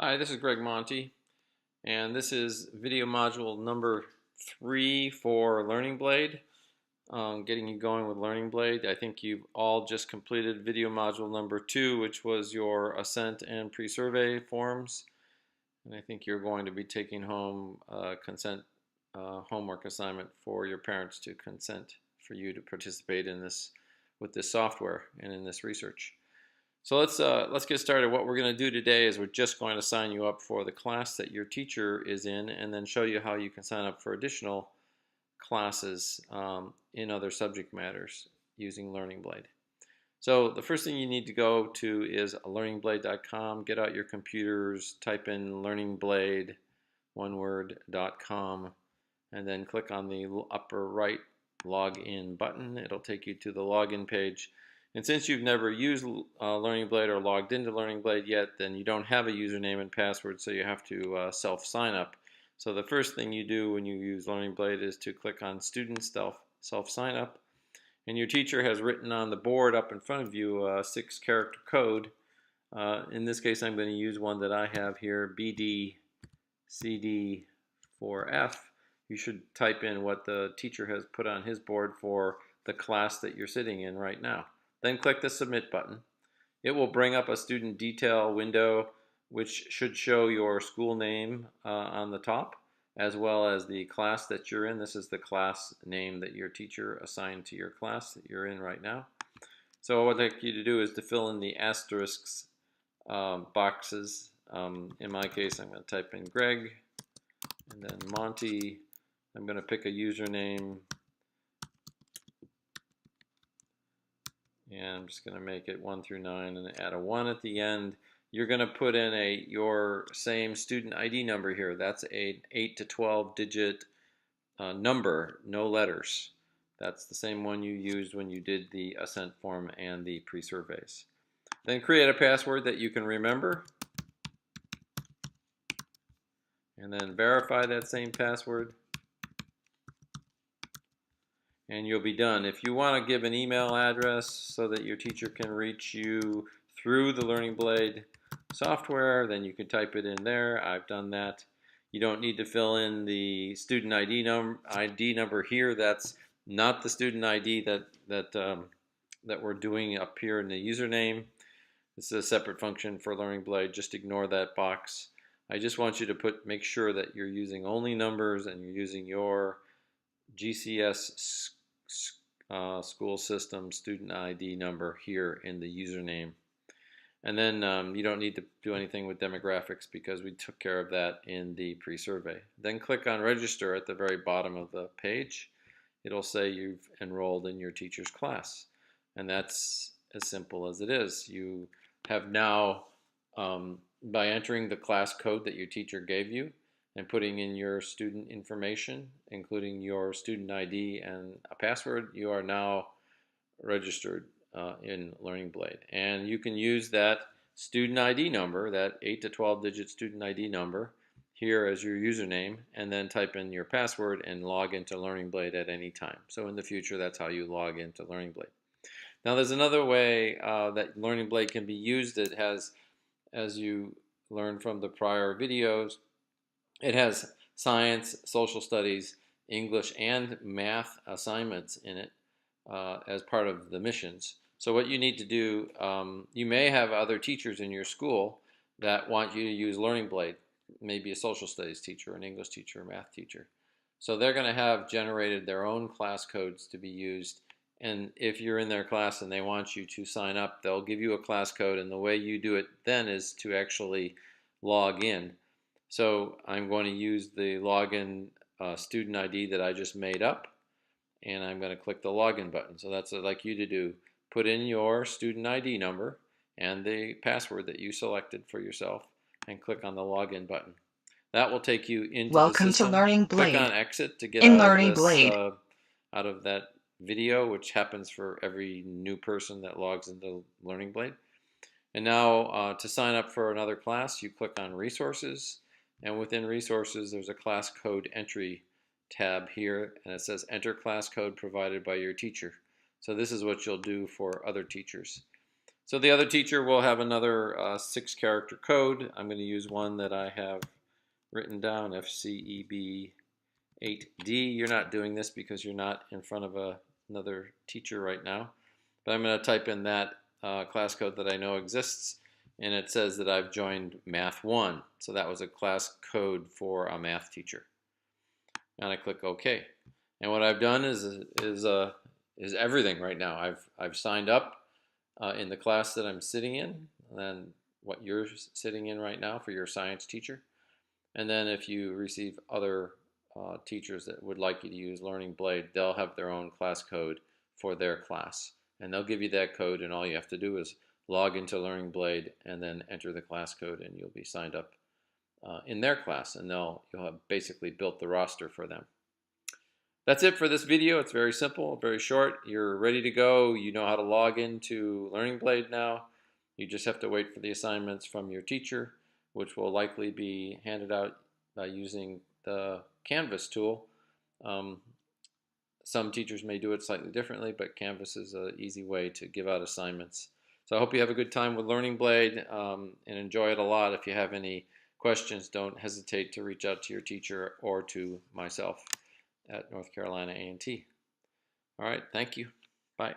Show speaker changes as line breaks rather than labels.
Hi, this is Greg Monty, and this is video module number 3 for Learning Blade, getting you going with Learning Blade. I think you've all just completed video module number 2, which was your assent and pre-survey forms, and I think you're going to be taking home a consent homework assignment for your parents to consent for you to participate in this with this software and in this research. So let's get started. What we're going to do today is we're just going to sign you up for the class that your teacher is in, and then show you how you can sign up for additional classes in other subject matters using Learning Blade. So the first thing you need to go to is learningblade.com. Get out your computers, type in learningblade, one word.com, and then click on the upper right login button. It'll take you to the login page. And since you've never used Learning Blade or logged into Learning Blade yet, then you don't have a username and password, so you have to self-sign up. So the first thing you do when you use Learning Blade is to click on Student Self-Sign Up. And your teacher has written on the board up in front of you a 6-character code. In this case, I'm going to use one that I have here, BDCD4F. You should type in what the teacher has put on his board for the class that you're sitting in right now. Then click the Submit button. It will bring up a student detail window which should show your school name on the top, as well as the class that you're in. This is the class name that your teacher assigned to your class that you're in right now. So what I'd like you to do is to fill in the asterisks boxes. In my case, I'm going to type in Greg, and then Monty. I'm going to pick a username, and I'm just going to make it 1 through 9 and add a 1 at the end. You're going to put in your same student ID number here. That's an 8 to 12 digit number, no letters. That's the same one you used when you did the assent form and the pre-surveys. Then create a password that you can remember, and then verify that same password, and you'll be done. If you want to give an email address so that your teacher can reach you through the Learning Blade software, then you can type it in there. I've done that. You don't need to fill in the student ID number here. That's not the student ID that we're doing up here in the username. This is a separate function for Learning Blade. Just ignore that box. I just want you to make sure that you're using only numbers and you're using your GCS school system student ID number here in the username. And then you don't need to do anything with demographics because we took care of that in the pre-survey. Then click on register at the very bottom of the page. It'll say you've enrolled in your teacher's class. And that's as simple as it is. You have now, by entering the class code that your teacher gave you and putting in your student information, including your student ID and a password, you are now registered in Learning Blade. And you can use that student ID number, that 8 to 12 digit student ID number, here as your username, and then type in your password and log into Learning Blade at any time. So in the future, that's how you log into Learning Blade. Now there's another way that Learning Blade can be used. It has, as you learned from the prior videos, it has science, social studies, English, and math assignments in it as part of the missions. So what you need to do, you may have other teachers in your school that want you to use Learning Blade, maybe a social studies teacher, an English teacher, a math teacher. So they're going to have generated their own class codes to be used. And if you're in their class and they want you to sign up, they'll give you a class code, and the way you do it then is to actually log in. So I'm going to use the login student ID that I just made up, and I'm going to click the login button. So that's what I'd like you to do. Put in your student ID number and the password that you selected for yourself, and click on the login button. That will take you into the
Welcome to
system.
Learning
Click
Blade.
on exit to get
In
out of
Learning
this,
Blade,
out of that video, which happens for every new person that logs into Learning Blade. And now to sign up for another class, you click on resources, and within resources there's a class code entry tab here, and it says enter class code provided by your teacher. So this is what you'll do for other teachers. So the other teacher will have another 6-character code. I'm going to use one that I have written down, FCEB8D. You're not doing this because you're not in front of another teacher right now. But I'm going to type in that class code that I know exists, and it says that I've joined Math 1. So that was a class code for a math teacher. And I click OK. And what I've done is everything right now. I've signed up in the class that I'm sitting in, and what you're sitting in right now for your science teacher. And then if you receive other teachers that would like you to use Learning Blade, they'll have their own class code for their class. And they'll give you that code, and all you have to do is log into Learning Blade and then enter the class code, and you'll be signed up in their class, and you'll have basically built the roster for them. That's it for this video. It's very simple, very short. You're ready to go. You know how to log into Learning Blade now. You just have to wait for the assignments from your teacher, which will likely be handed out using the Canvas tool. Some teachers may do it slightly differently, but Canvas is an easy way to give out assignments. So I hope you have a good time with Learning Blade and enjoy it a lot. If you have any questions, don't hesitate to reach out to your teacher or to myself at North Carolina A&T. All right, thank you. Bye.